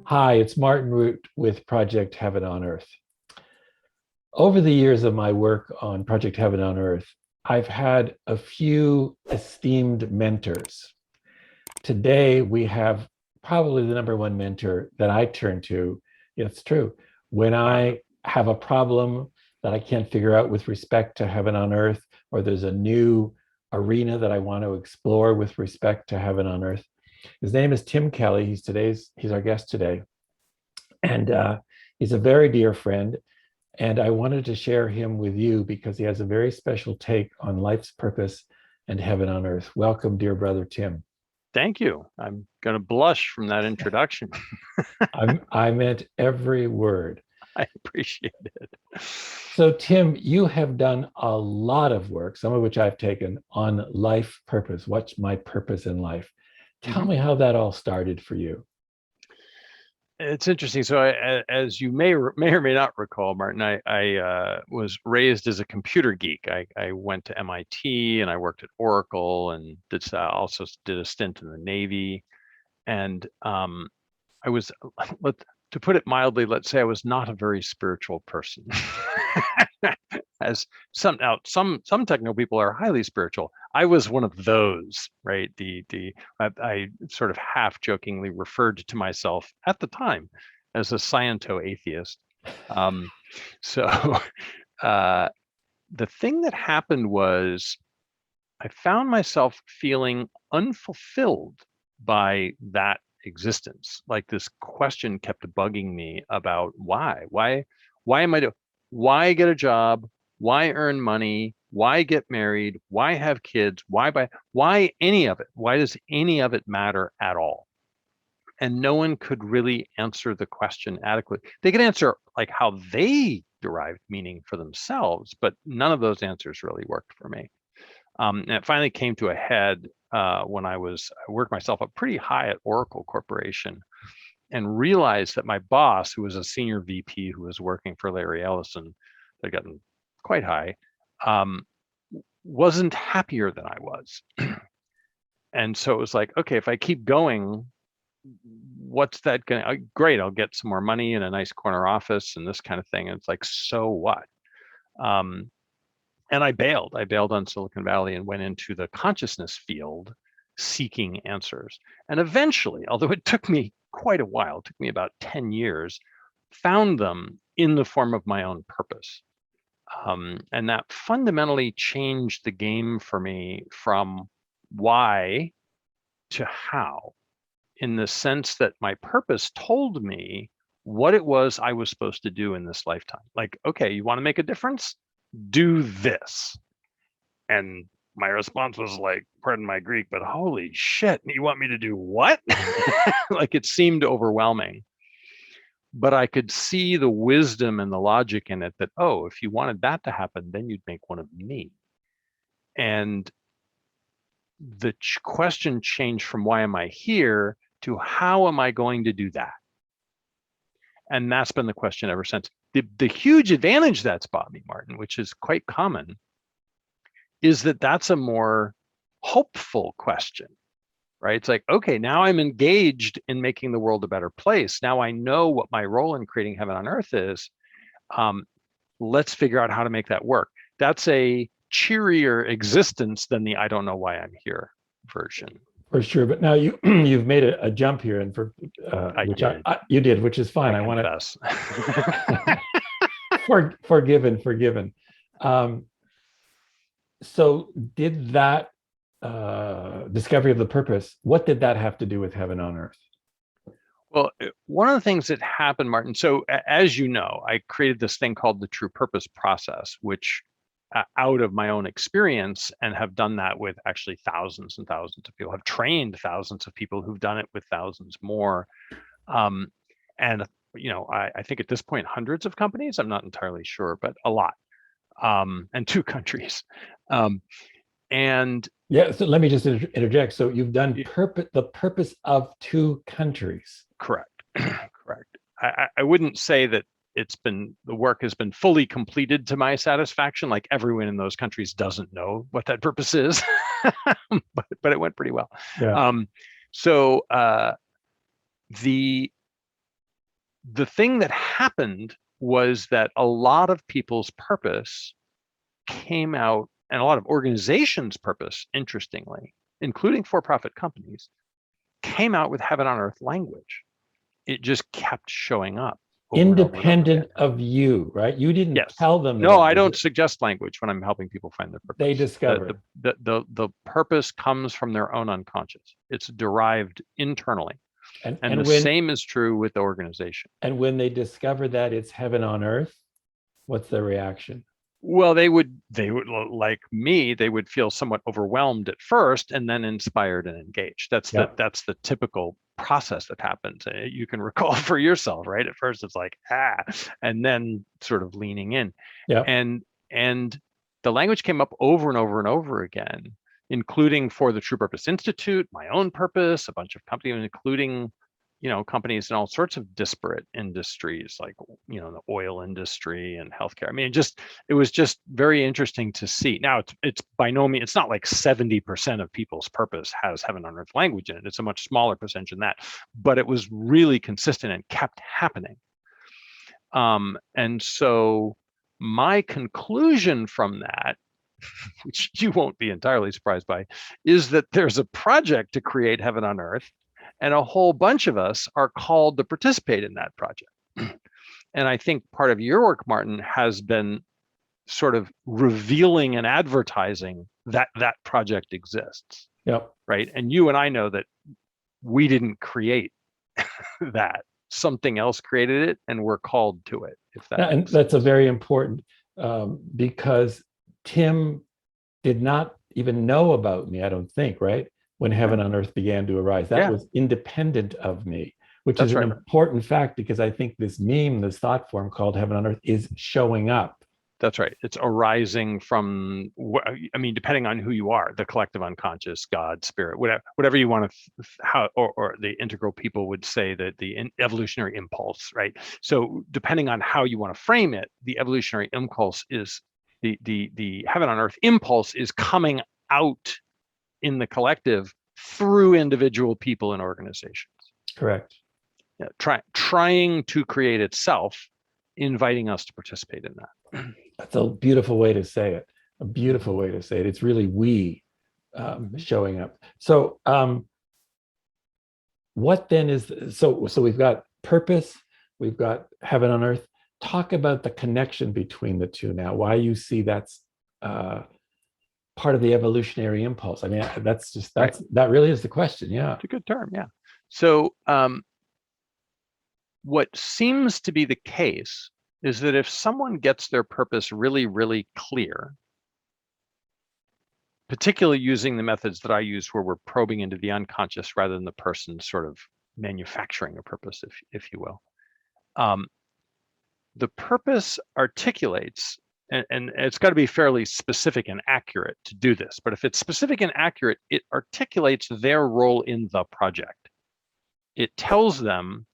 Hi, it's Martin Rutte with Project Heaven on Earth. Over the years of my work on Project Heaven on Earth, I've had a few esteemed mentors. Today, we have probably the number one mentor that I turn to. It's true. When I have a problem that I can't figure out with respect to Heaven on Earth, or there's a new arena that I want to explore with respect to Heaven on Earth. His name is Tim Kelley. He's our guest today. And he's a very dear friend. And I wanted to share him with you because he has a very special take on life's purpose and heaven on earth. Welcome, dear brother Tim. Thank you. I'm going to blush from that introduction. I meant every word. I appreciate it. So, Tim, you have done a lot of work, some of which I've taken on life purpose. What's my purpose in life? Tell me how that all started for you. It's interesting. So, as you may or may not recall, Martin, I was raised as a computer geek. I went to MIT and I worked at Oracle and also did a stint in the Navy. And I was, to put it mildly, let's say I was not a very spiritual person. As some techno people are highly spiritual. I was one of those, right? I sort of half jokingly referred to myself at the time as a sciento atheist. So the thing that happened was I found myself feeling unfulfilled by that existence. Like this question kept bugging me about why am I doing? Why get a job? Why earn money? Why get married? Why have kids? Why any of it? Why does any of it matter at all? And no one could really answer the question adequately. They could answer like how they derived meaning for themselves, but none of those answers really worked for me. And it finally came to a head when I worked myself up pretty high at Oracle Corporation and realized that my boss, who was a senior VP who was working for Larry Ellison, had gotten quite high, wasn't happier than I was. And so it was like, okay, if I keep going, what's that going to, great, I'll get some more money in a nice corner office and this kind of thing. And it's like, so what? And I bailed on Silicon Valley and went into the consciousness field seeking answers. And eventually, although it took me quite a while, it took me about 10 years, found them in the form of my own purpose. And that fundamentally changed the game for me from why to how, in the sense that my purpose told me what it was I was supposed to do in this lifetime. Like, okay, you want to make a difference? Do this. And my response was like, pardon my Greek, but holy shit, you want me to do what? Like it seemed overwhelming. But I could see the wisdom and the logic in it that, oh, if you wanted that to happen, then you'd make one of me. And the question changed from why am I here to how am I going to do that? And that's been the question ever since. The huge advantage that's brought me, Martin, which is quite common, is that that's a more hopeful question, right? It's like, okay, now I'm engaged in making the world a better place. Now I know what my role in creating heaven on earth is. Let's figure out how to make that work. That's a cheerier existence than the I don't know why I'm here version. For sure, but now you've made a jump here, and you did, which is fine. I want to forgiven. So, did that discovery of the purpose? What did that have to do with heaven on earth? Well, one of the things that happened, Martin. So, as you know, I created this thing called the True Purpose process, which out of my own experience, and have done that with actually thousands and thousands of people, have trained thousands of people who've done it with thousands more. And, I think at this point, hundreds of companies, I'm not entirely sure, but a lot, and 2 countries. And yeah, so let me just interject. So you've done the purpose of 2 countries. Correct. Correct. I wouldn't say that the work has been fully completed to my satisfaction. Like everyone in those countries doesn't know what that purpose is, but it went pretty well. Yeah. So the the thing that happened was that a lot of people's purpose came out, and a lot of organizations' purpose, interestingly, including for-profit companies, came out with heaven on earth language. It just kept showing up over and over and over Independent again. of you, right? You didn't Yes. tell them. No, I don't suggest language when I'm helping people find their purpose. They discover. The purpose comes from their own unconscious. It's derived internally. And the same is true with the organization. And when they discover that it's heaven on earth, what's their reaction? Well, they would like me, they would feel somewhat overwhelmed at first and then inspired and engaged. That's the typical process that happens. You can recall for yourself, right? At first it's like, and then sort of leaning in. Yeah. And the language came up over and over and over again, including for the True Purpose Institute, my own purpose, a bunch of companies, including companies in all sorts of disparate industries, like the oil industry and healthcare. I mean, it was just very interesting to see. Now it's by no means, it's not like 70% of people's purpose has heaven on earth language in it. It's a much smaller percentage than that, but it was really consistent and kept happening. And so my conclusion from that, which you won't be entirely surprised by, is that there's a project to create heaven on earth, and a whole bunch of us are called to participate in that project. And I think part of your work, Martin, has been sort of revealing and advertising that that project exists. Yep. Right. And you and I know that we didn't create that. Something else created it, and we're called to it. And that's a very important, because Tim did not even know about me, I don't think, right? When heaven on earth began to arise. That was independent of me, which is an important fact, because I think this meme, this thought form called heaven on earth, is showing up. That's right. It's arising from, I mean, depending on who you are, the collective unconscious, God, spirit, whatever you want to, or the integral people would say that the evolutionary impulse, right? So depending on how you want to frame it, the evolutionary impulse is the heaven on earth impulse is coming out in the collective through individual people and organizations. Correct. Yeah, trying to create itself, inviting us to participate in that. That's a beautiful way to say it. A beautiful way to say it. It's really we showing up. So what then is, so we've got purpose, we've got heaven on earth. Talk about the connection between the two now, why you see that's part of the evolutionary impulse. I mean, that really is the question. Yeah. It's a good term. Yeah. So what seems to be the case is that if someone gets their purpose really, really clear, particularly using the methods that I use where we're probing into the unconscious rather than the person sort of manufacturing a purpose, if you will, the purpose articulates, and it's got to be fairly specific and accurate to do this, but if it's specific and accurate, it articulates their role in the project. It tells them,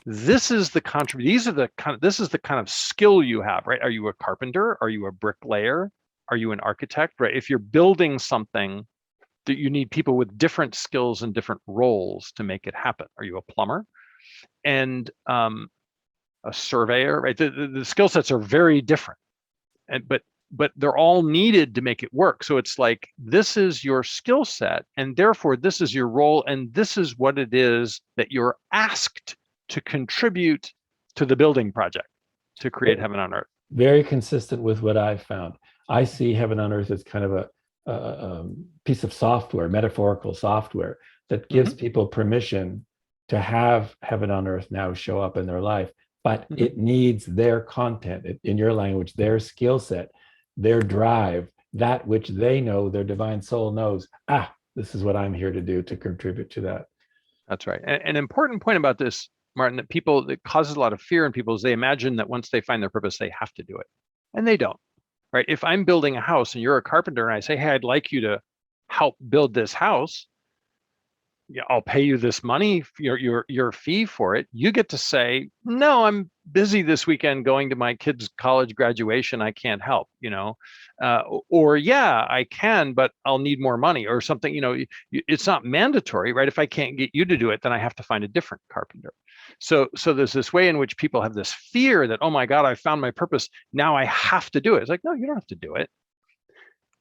this is the this is the kind of skill you have, right? Are you a carpenter? Are you a bricklayer? Are you an architect, right? If you're building something, that you need people with different skills and different roles to make it happen. Are you a plumber? And a surveyor, right? The skill sets are very different, but they're all needed to make it work. So it's like, this is your skill set, and therefore this is your role, and this is what it is that you're asked to contribute to the building project to create heaven on earth. Very consistent with what I've found. I see heaven on earth as kind of a piece of software, metaphorical software, that gives people permission to have heaven on earth now show up in their life. But it needs their content, in your language, their skill set, their drive, that which they know, their divine soul knows, this is what I'm here to do, to contribute to that. That's right. And an important point about this, Martin, that causes a lot of fear in people is they imagine that once they find their purpose, they have to do it. And they don't, right? If I'm building a house and you're a carpenter and I say, hey, I'd like you to help build this house, yeah, I'll pay you this money, your fee for it. You get to say, no, I'm busy this weekend going to my kid's college graduation. I can't help, or yeah, I can, but I'll need more money or something. It's not mandatory, right? If I can't get you to do it, then I have to find a different carpenter. So there's this way in which people have this fear that, oh my God, I found my purpose. Now I have to do it. It's like, no, you don't have to do it.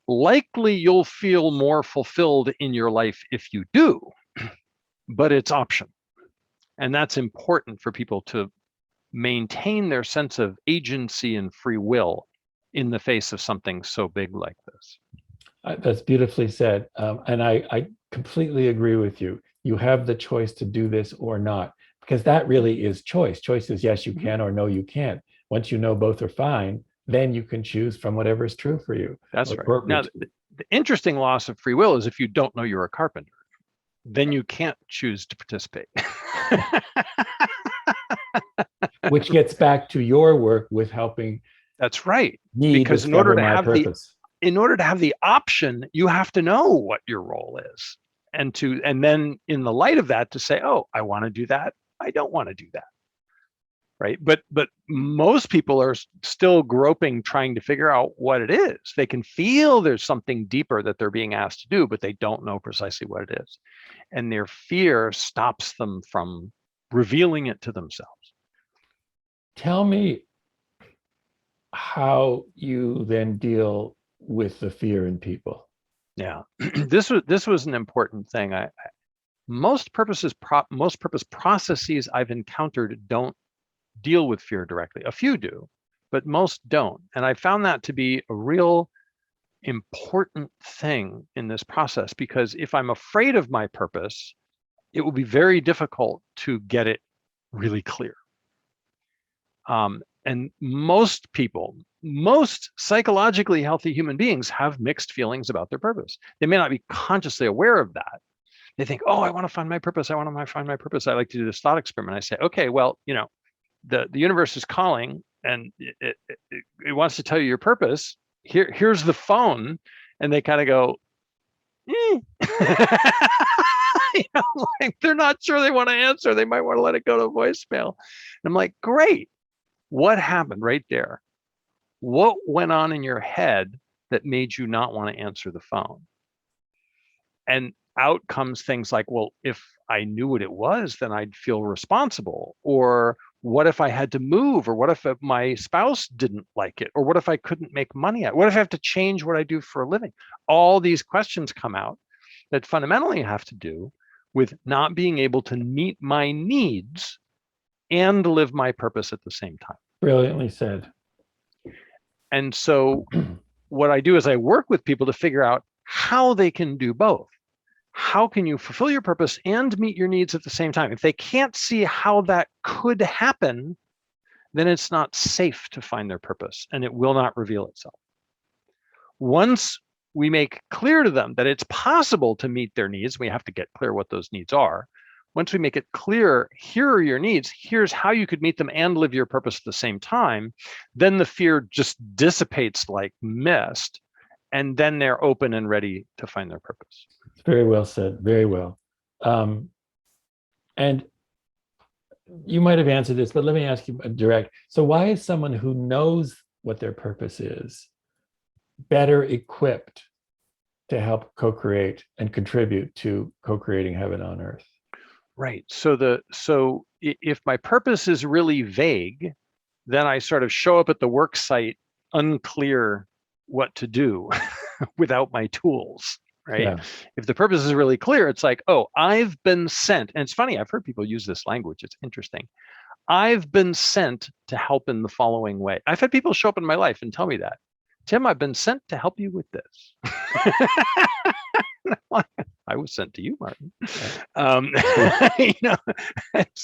Likely you'll feel more fulfilled in your life if you do, but it's optional. And that's important for people to maintain their sense of agency and free will in the face of something so big like this. That's beautifully said. And I completely agree with you. You have the choice to do this or not, because that really is choice. Choice is yes, you can, or no, you can't. Once you know both are fine, then you can choose from whatever is true for you. That's right. Now, the interesting loss of free will is if you don't know you're a carpenter, then you can't choose to participate. Which gets back to your work with helping. That's right. Me because in order to have the option, you have to know what your role is. And then in the light of that to say, oh, I want to do that. I don't want to do that. Right. But most people are still groping, trying to figure out what it is. They can feel there's something deeper that they're being asked to do, but they don't know precisely what it is. And their fear stops them from revealing it to themselves. Tell me how you then deal with the fear in people. Yeah, this was an important thing. Most purpose processes I've encountered don't deal with fear directly. A few do, but most don't. And I found that to be a real important thing in this process, because if I'm afraid of my purpose, it will be very difficult to get it really clear. And most psychologically healthy human beings have mixed feelings about their purpose. They may not be consciously aware of that. They think, oh, I want to find my purpose. I want to find my purpose. I like to do this thought experiment. I say, okay, well, the universe is calling and it wants to tell you your purpose. Here's the phone. And they kind of go, like they're not sure they want to answer. They might want to let it go to voicemail. And I'm like, great. What happened right there? What went on in your head that made you not want to answer the phone? And out comes things like, well, if I knew what it was, then I'd feel responsible. Or what if I had to move? Or what if my spouse didn't like it? Or what if I couldn't make money at it? What if I have to change what I do for a living? All these questions come out that fundamentally have to do with not being able to meet my needs and live my purpose at the same time. Brilliantly said. And so what I do is I work with people to figure out how they can do both. How can you fulfill your purpose and meet your needs at the same time? If they can't see how that could happen, then it's not safe to find their purpose and it will not reveal itself. Once we make clear to them that it's possible to meet their needs, we have to get clear what those needs are. Once we make it clear, here are your needs, here's how you could meet them and live your purpose at the same time, then the fear just dissipates like mist, and then they're open and ready to find their purpose. Very well said, very well. And you might have answered this, but let me ask you direct. So why is someone who knows what their purpose is better equipped to help co-create and contribute to co-creating heaven on earth? Right. So if my purpose is really vague, then I sort of show up at the work site unclear what to do without my tools, right? Yeah. If the purpose is really clear, it's like, oh, I've been sent. And it's funny, I've heard people use this language. It's interesting. I've been sent to help in the following way. I've had people show up in my life and tell me that. Tim, I've been sent to help you with this. I was sent to you, Martin.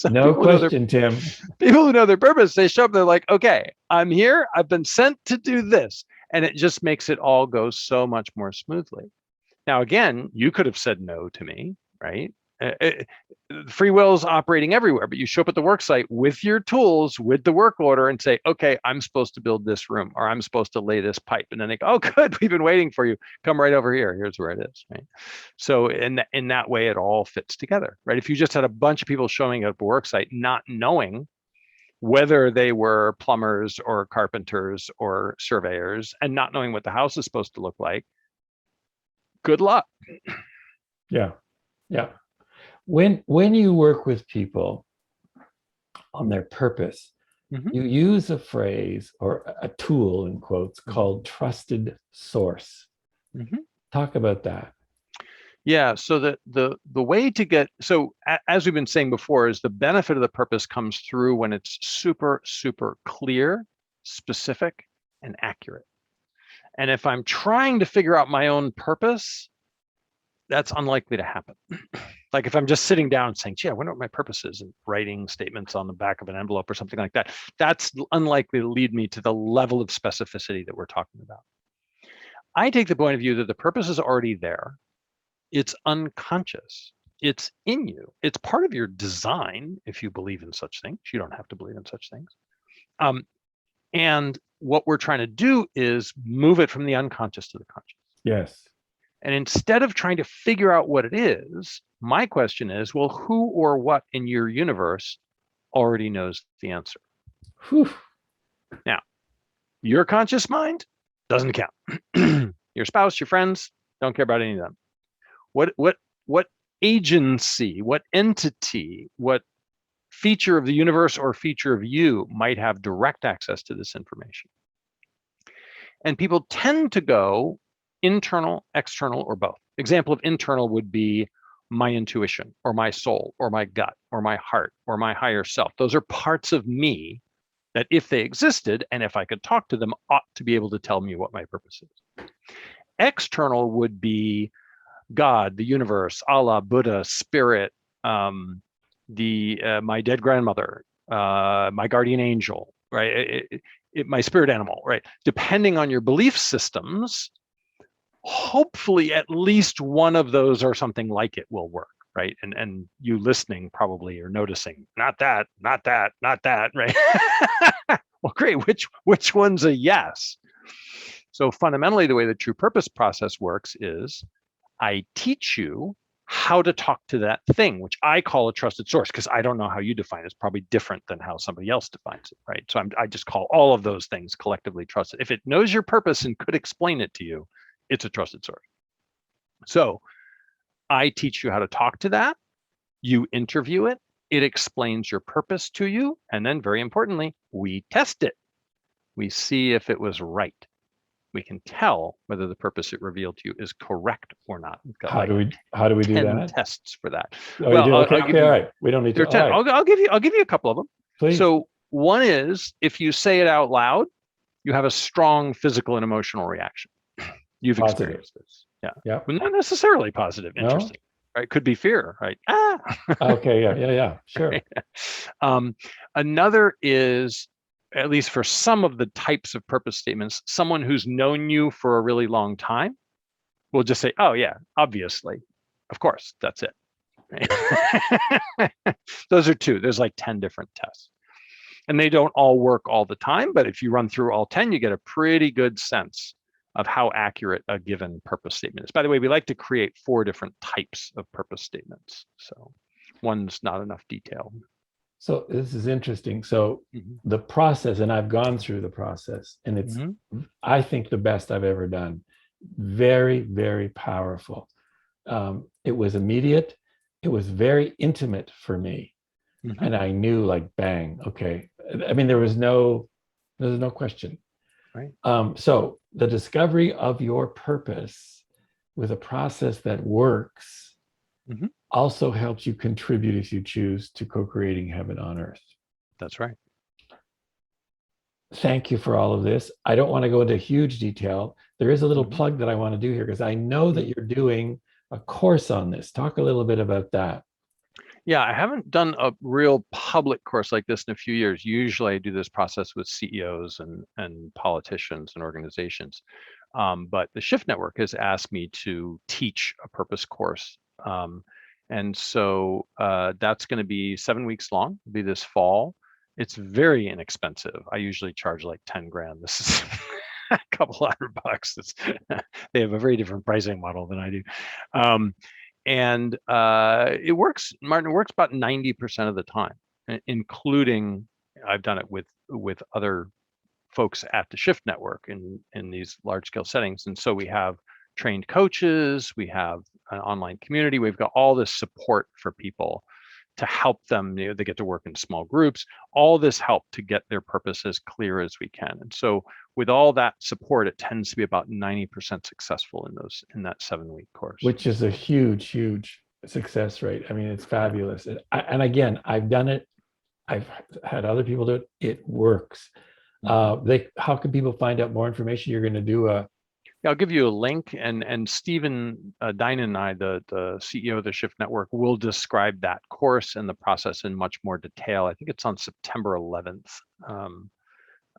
No question, Tim. People who know their purpose, they show up, they're like, okay, I'm here. I've been sent to do this. And it just makes it all go so much more smoothly. Now, again, you could have said no to me, right? Free will is operating everywhere, but you show up at the work site with your tools, with the work order, and say, okay, I'm supposed to build this room, or I'm supposed to lay this pipe. And then they go, oh, good, we've been waiting for you. Come right over here. Here's where it is, right? So in that way, it all fits together, right? If you just had a bunch of people showing up at the work site, not knowing whether they were plumbers or carpenters or surveyors, and not knowing what the house is supposed to look like, good luck. Yeah. Yeah. When you work with people on their purpose, you use a phrase or a tool in quotes called trusted source. Talk about that. Yeah, so the way to get, so as we've been saying before, is the benefit of the purpose comes through when it's super, super clear, specific, and accurate. And if I'm trying to figure out my own purpose, that's unlikely to happen. Like if I'm just sitting down and saying, gee, I wonder what my purpose is, and writing statements on the back of an envelope or something like that, that's unlikely to lead me to the level of specificity that we're talking about. I take the point of view that the purpose is already there. It's unconscious. It's in you. It's part of your design, if you believe in such things. You don't have to believe in such things. And what we're trying to do is move it from the unconscious to the conscious. Yes. And instead of trying to figure out what it is, my question is, well, who or what in your universe already knows the answer? Whew. Now, your conscious mind doesn't count. Your spouse, your friends, don't care about any of them. What agency, what entity, what feature of the universe or feature of you might have direct access to this information? And people tend to go internal, external, or both. Example of internal would be my intuition, or my soul, or my gut, or my heart, or my higher self. Those are parts of me that, if they existed and if I could talk to them, ought to be able to tell me what my purpose is. External would be God, the universe, Allah, Buddha, spirit, my dead grandmother, my guardian angel, right? My spirit animal, right? Depending on your belief systems, hopefully at least one of those or something like it will work, right? And you listening probably are noticing, not that, not that, not that, right? Well, great. Which one's a yes? So fundamentally, the way the true purpose process works is I teach you how to talk to that thing, which I call a trusted source, because I don't know how you define it. It's probably different than how somebody else defines it, right? So I just call all of those things collectively trusted. If it knows your purpose and could explain it to you, it's a trusted source. So I teach you how to talk to that. You interview it. It explains your purpose to you. And then, very importantly, we test it. We see if it was right. We can tell whether the purpose it revealed to you is correct or not. We've got How do we do 10 that? tests for that. Oh, you do? Okay, all right. We don't need to. All right. I'll give you a couple of them. Please. So one is, if you say it out loud, you have a strong physical and emotional reaction. You've experienced this. Yeah. But not necessarily positive. Interesting. No? Right? Could be fear, right? Okay. Yeah. Sure. Another is, at least for some of the types of purpose statements, someone who's known you for a really long time will just say, oh yeah, obviously, of course, that's it. Right? Those are two. There's like 10 different tests. And they don't all work all the time, but if you run through all 10, you get a pretty good sense of how accurate a given purpose statement is. By the way, we like to create 4 different types of purpose statements. So one's not enough detail. So this is interesting. So the process, and I've gone through the process, and it's, I think, the best I've ever done. Very, very powerful. It was immediate. It was very intimate for me. And I knew, like, bang, okay. I mean, there's no question. Right. So the discovery of your purpose with a process that works also helps you contribute, if you choose, to co-creating heaven on earth. That's right. Thank you for all of this. I don't want to go into huge detail. There is a little plug that I want to do here, because I know that you're doing a course on this. Talk a little bit about that. Yeah, I haven't done a real public course like this in a few years. Usually I do this process with CEOs and politicians and organizations. But the Shift Network has asked me to teach a purpose course. And so that's going to be 7 weeks long. It'll be this fall. It's very inexpensive. I usually charge like 10 grand. This is a couple $100. They have a very different pricing model than I do. And it works, Martin, it works about 90% of the time, including I've done it with other folks at the Shift Network in these large scale settings. And so we have trained coaches, we have an online community, we've got all this support for people to help them. They get to work in small groups. All this help to get their purpose as clear as we can. And so with all that support, it tends to be about 90% successful in that 7-week course. Which is a huge, huge success rate. I mean, it's fabulous. And again, I've done it. I've had other people do it. It works. How can people find out more information? You're going to do a... I'll give you a link, and Stephen Dine and I, the CEO of the Shift Network, will describe that course and the process in much more detail. I think it's on September 11th.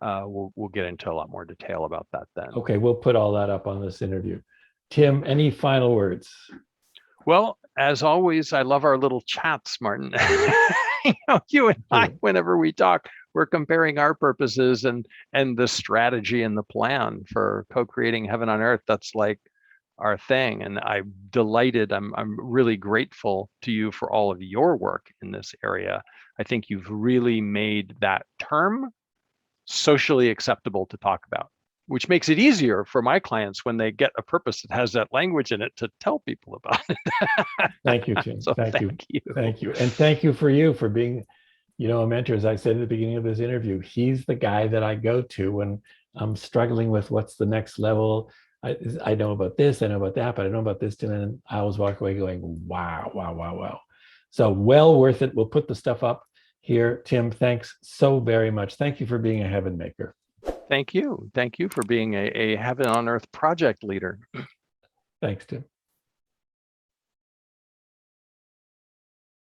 We'll get into a lot more detail about that then. Okay, we'll put all that up on this interview. Tim, any final words? Well, as always, I love our little chats, Martin. You and I, whenever we talk, we're comparing our purposes and the strategy and the plan for co-creating heaven on earth. That's like our thing. And I'm delighted. I'm really grateful to you for all of your work in this area. I think you've really made that term socially acceptable to talk about, which makes it easier for my clients when they get a purpose that has that language in it to tell people about it. Thank you, Tim. So thank you. Thank you. And thank you for being, a mentor. As I said at the beginning of this interview, he's the guy that I go to when I'm struggling with what's the next level. I know about this, I know about that, but I don't know about this. And then I always walk away going, wow, wow, wow, wow. So well worth it. We'll put the stuff up here. Tim, thanks so very much. Thank you for being a heaven maker. Thank you. Thank you for being a heaven on earth project leader. Thanks, Tim.